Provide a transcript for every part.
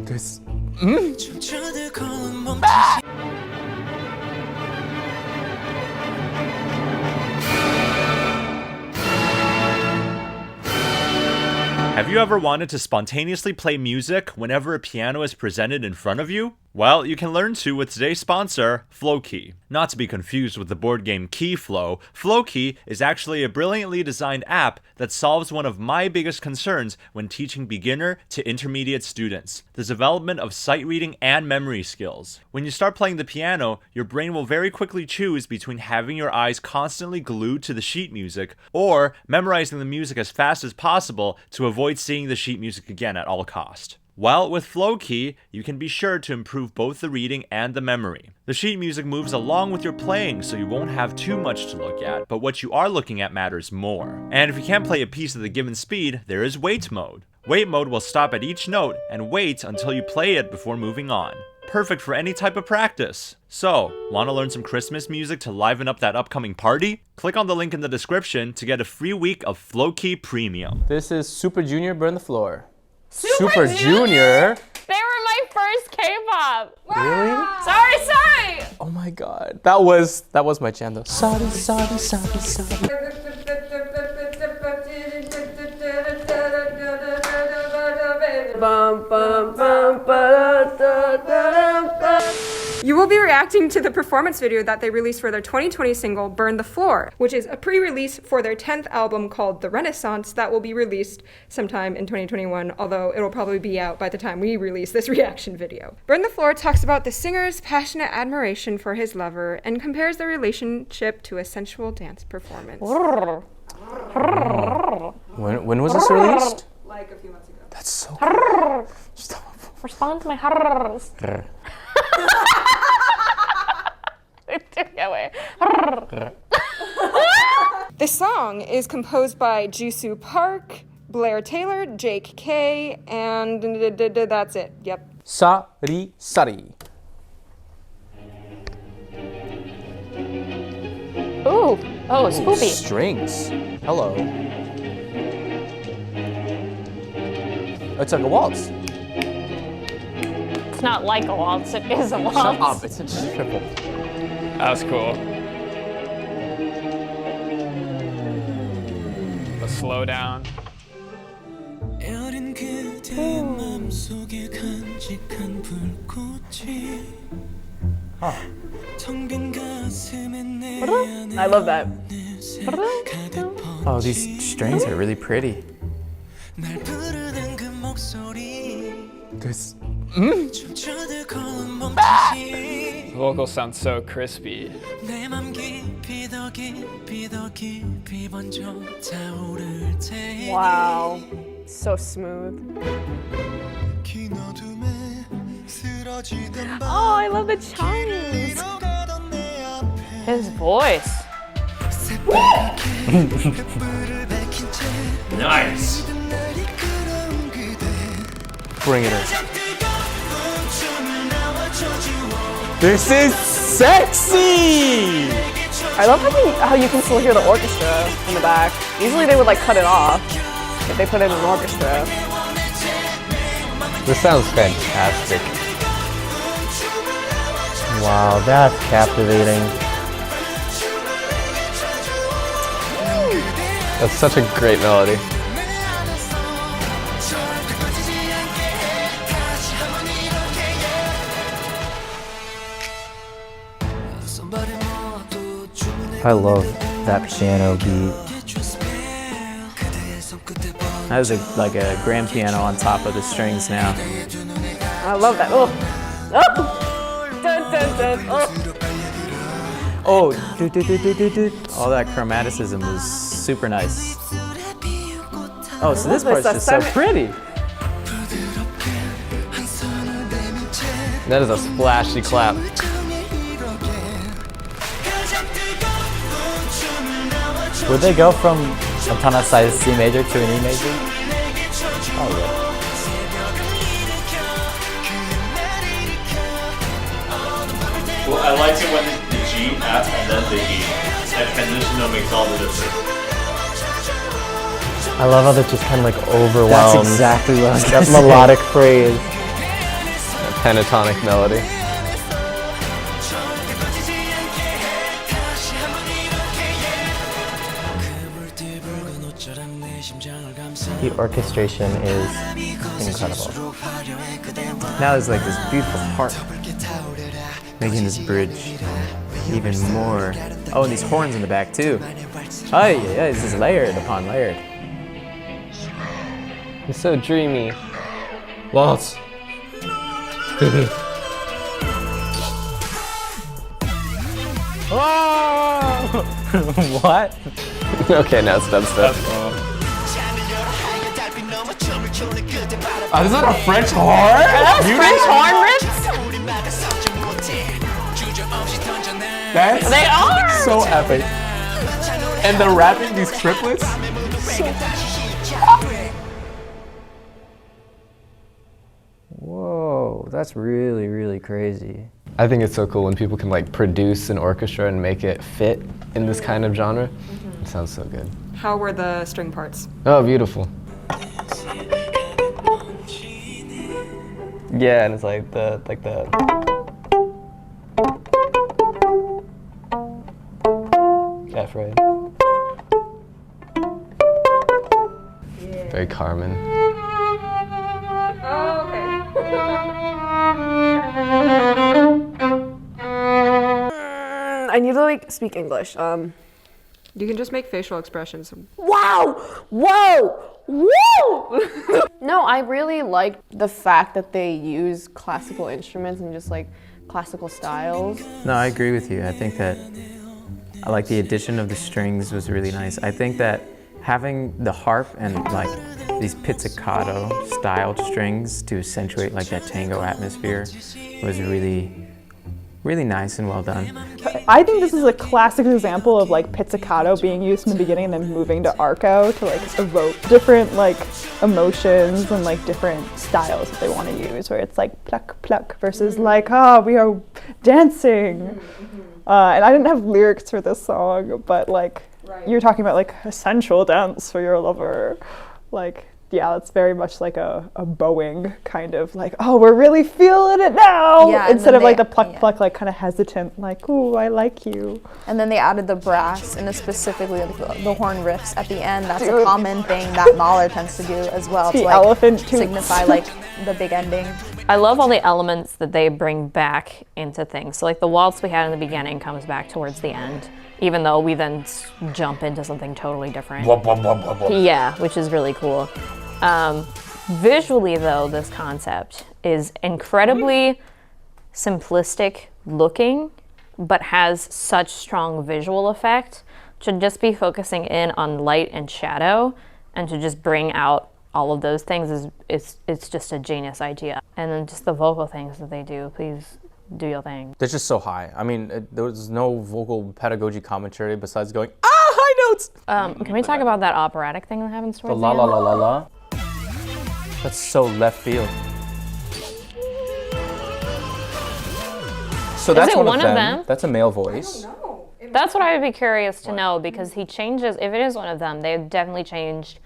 This. Have you ever wanted to spontaneously play music whenever a piano is presented in front of you? Well, you can learn to with today's sponsor, Flowkey. Not to be confused with the board game Keyflow, Flowkey is actually a brilliantly designed app that solves one of my biggest concerns when teaching beginner to intermediate students: the development of sight reading and memory skills. When you start playing the piano, your brain will very quickly choose between having your eyes constantly glued to the sheet music or memorizing the music as fast as possible to avoid seeing the sheet music again at all cost. Well, with Flowkey, you can be sure to improve both the reading and the memory. The sheet music moves along with your playing, so you won't have too much to look at, but what you are looking at matters more. And if you can't play a piece at the given speed, there is wait mode. Wait mode will stop at each note and wait until you play it before moving on. Perfect for any type of practice. So, want to learn some Christmas music to liven up that upcoming party? Click on the link in the description to get a free week of Flowkey Premium. This is Super Junior Burn the Floor. Super Junior? They were my first K-pop. Really? Sorry. Oh my god. That was my jam though. Sorry. You will be reacting to the performance video that they released for their 2020 single, Burn the Floor, which is a pre-release for their 10th album called The Renaissance that will be released sometime in 2021, although it'll probably be out by the time we release this reaction video. Burn the Floor talks about the singer's passionate admiration for his lover and compares their relationship to a sensual dance performance. When was this released? Like a few months ago. That's so cool. Stop. Respond to my harrs. This song is composed by Jisoo Park, Blair Taylor, Jake K, and that's it. Yep. Sari. Ooh. Oh, spoopy. Strings. Hello. It's like a waltz. It's not like a waltz, it is a waltz. Shut up, it's a triple. That was cool. A slow down. I love that. Oh, these strings are really pretty. This. The vocals sound so crispy. Wow. So smooth. Oh, I love the chimes. His voice. Nice! Bring it in. This is sexy! I love how you can still hear the orchestra in the back. Usually they would like cut it off if they put in an orchestra. This sounds fantastic. Wow, that's captivating. That's such a great melody. I love that piano beat. That was like a grand piano on top of the strings now. I love that. Oh. Oh. Dun, dun, dun. Oh. Oh, all that chromaticism was super nice. Oh, so this part's just so pretty. That is a splashy clap. Would they go from a ton of size C major to an E major? Oh yeah. Well, I like it when the G, F, and then the E. That transition makes all the difference. I love how they're just kind of like overwhelmed. That's exactly what I was that gonna say. melodic phrase. pentatonic melody. The orchestration is incredible. Now there's like this beautiful harp making this bridge even more. Oh, and these horns in the back too. Oh yeah, it's just layered upon layered. It's so dreamy. Lots. What? Okay, now it's dubstep. Is that a French horn? French horn riffs? That's They are! so epic. And they're rapping these triplets? Whoa, that's really, really crazy. I think it's so cool when people can like produce an orchestra and make it fit in this kind of genre. It sounds so good. How were the string parts? Oh, beautiful. Yeah, and it's like the F, right? Very Carmen. Oh, okay. I need to like speak English. You can just make facial expressions. Wow! Whoa! Whoa! No, I really like the fact that they use classical instruments and just like classical styles. No, I agree with you. I think that I like the addition of the strings was really nice. I think that having the harp and like these pizzicato styled strings to accentuate like that tango atmosphere was really nice and well done. I think this is a classic example of like pizzicato being used in the beginning and then moving to arco to like evoke different like emotions and like different styles that they want to use, where it's like pluck pluck versus like we are dancing. And I didn't have lyrics for this song, but like you're talking about like a sensual dance for your lover, like. Yeah, it's very much like a bowing kind of like, oh, we're really feeling it now. Yeah, instead of like the pluck pluck, like kind of hesitant, like, ooh, I like you. And then they added the brass and specifically the horn riffs at the end. That's a common thing that Mahler tends to do as well The to like elephant toots. signify like the big ending. I love all the elements that they bring back into things. So like the waltz we had in the beginning comes back towards the end, even though we then jump into something totally different. Yeah, which is really cool. Visually though, this concept is incredibly simplistic looking, but has such strong visual effect. To just be focusing in on light and shadow and to just bring out all of those things it's just a genius idea. And then just the vocal things that they do, please do your thing. They're just so high. I mean, there was no vocal pedagogy commentary besides going, high notes! Can we talk about that operatic thing that happens The towards la the la end? la la la. That's so left field. So that's it one one of of them. them? That's a male voice. That's what I would be curious to know, because he changes, if it is one of them, they've definitely changed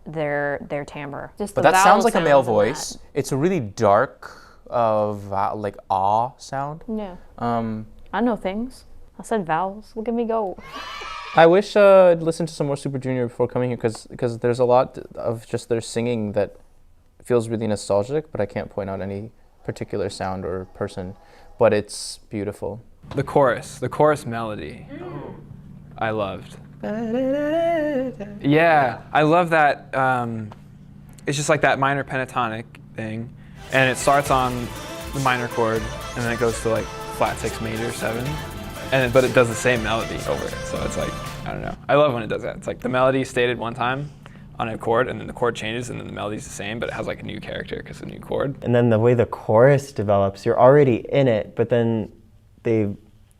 their timbre. Just But the that vowel sounds like a male sounds in voice. It's a really dark, like sound. that. Yeah. I know things. I said vowels. Look at me go. I wish I'd listened to some more Super Junior before coming here, because there's a lot of just their singing that feels really nostalgic, but I can't point out any particular sound or person, but it's beautiful. The chorus melody, I loved. Yeah, I love that. It's just like that minor pentatonic thing, and it starts on the minor chord, and then it goes to like flat 6 major 7, but it does the same melody over it. So it's like, I don't know. I love when it does that. It's like the melody stated one time on a chord, and then the chord changes, and then the melody's the same, but it has like a new character because it's a new chord. And then the way the chorus develops, you're already in it, but then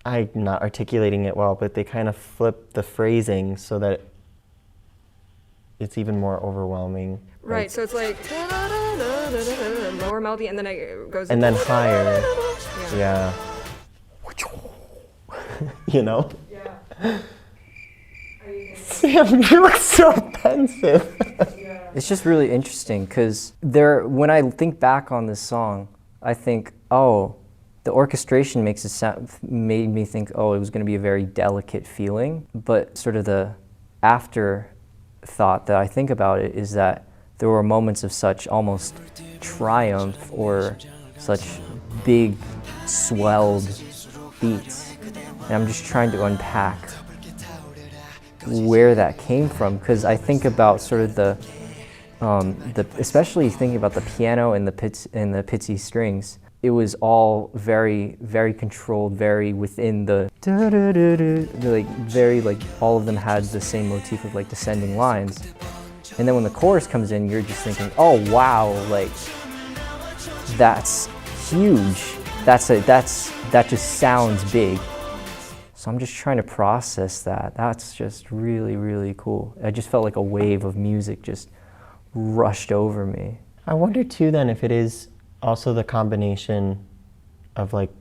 I'm not articulating it well, but they kind of flip the phrasing so that it's even more overwhelming. Right, so it's like lower melody and then it goes And then higher. Yeah. You know? Yeah. Sam, you look so pensive. It's just really interesting because when I think back on this song, I think, oh, the orchestration makes it made me think, oh, it was going to be a very delicate feeling. But sort of the afterthought that I think about it is that there were moments of such almost triumph or such big, swelled beats. And I'm just trying to unpack where that came from, because I think about sort of especially thinking about the piano and the pitsy strings. It was all very, very controlled, very within the all of them had the same motif of like descending lines. And then when the chorus comes in, you're just thinking, oh wow, like that's huge. That just sounds big. So I'm just trying to process that. That's just really, really cool. I just felt like a wave of music just rushed over me. I wonder too then if it is also the combination of like,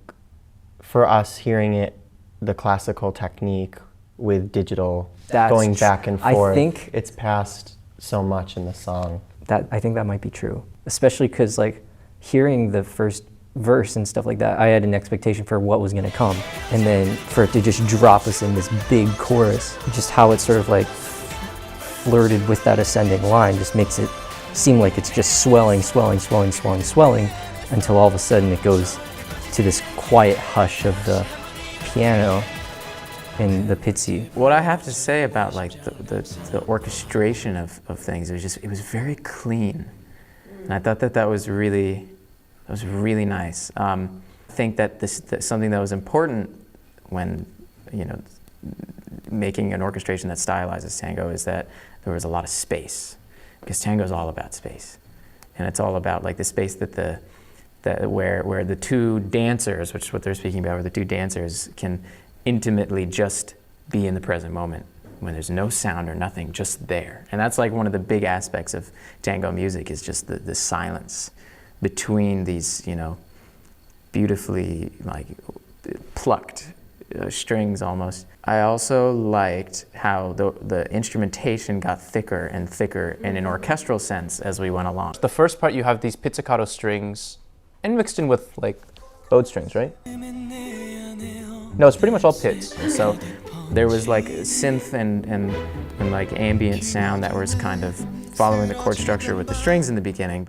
for us hearing it, the classical technique with digital going back and forth. I think it's passed so much in the song. I think that might be true, especially because like hearing the first verse and stuff like that, I had an expectation for what was going to come, and then for it to just drop us in this big chorus, just how it sort of like flirted with that ascending line just makes it seem like it's just swelling until all of a sudden it goes to this quiet hush of the piano and the pitsy. What I have to say about like the orchestration of things, it was very clean, and I thought that was really nice. I think that something that was important when making an orchestration that stylizes tango is that there was a lot of space, because tango is all about space, and it's all about like the space where the two dancers, which is what they're speaking about, where the two dancers can intimately just be in the present moment when there's no sound or nothing, just there. And that's like one of the big aspects of tango music, is just the silence between these, beautifully like plucked strings almost. I also liked how the instrumentation got thicker and thicker in an orchestral sense as we went along. The first part you have these pizzicato strings and mixed in with like bowed strings, right? No, it's pretty much all pits. So there was like synth and like ambient sound that was kind of following the chord structure with the strings in the beginning.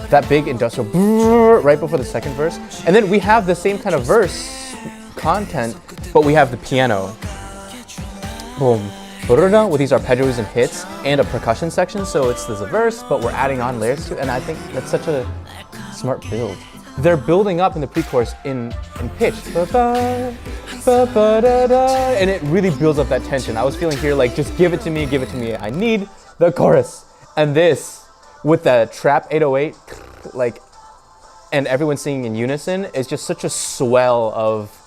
That big industrial brrr right before the second verse. And then we have the same kind of verse content, but we have the piano. Boom. With these arpeggios and hits and a percussion section. So there's a verse, but we're adding on layers to it. And I think that's such a smart build. They're building up in the pre-chorus in pitch. And it really builds up that tension. I was feeling here like, just give it to me, I need the chorus. And this, with the trap 808, like, and everyone singing in unison, is just such a swell of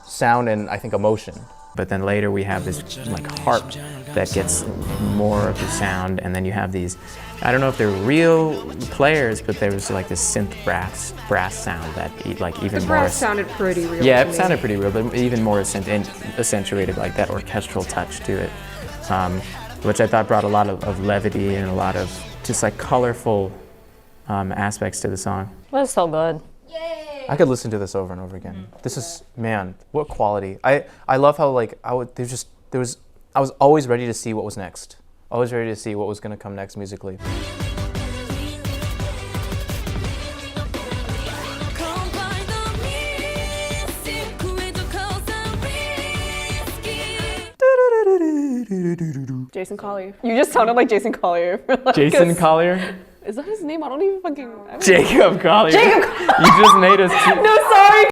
sound and I think emotion. But then later we have this like harp that gets more of the sound, and then you have these, I don't know if they're real players, but there was like this synth brass sound that like even more. The brass sounded pretty real. Yeah, it sounded pretty real, but even more accentuated like that orchestral touch to it, which I thought brought a lot of levity and a lot of just like colorful aspects to the song. That's so good. I could listen to this over and over again. This is, man, what quality. I love how like I was always ready to see what was next. Always ready to see what was going to come next musically. Jason Collier. You just sounded like Jason Collier. Jason Collier? Is that his name? I don't even fucking... Jacob Collier. Jacob! You just made us... No, sorry.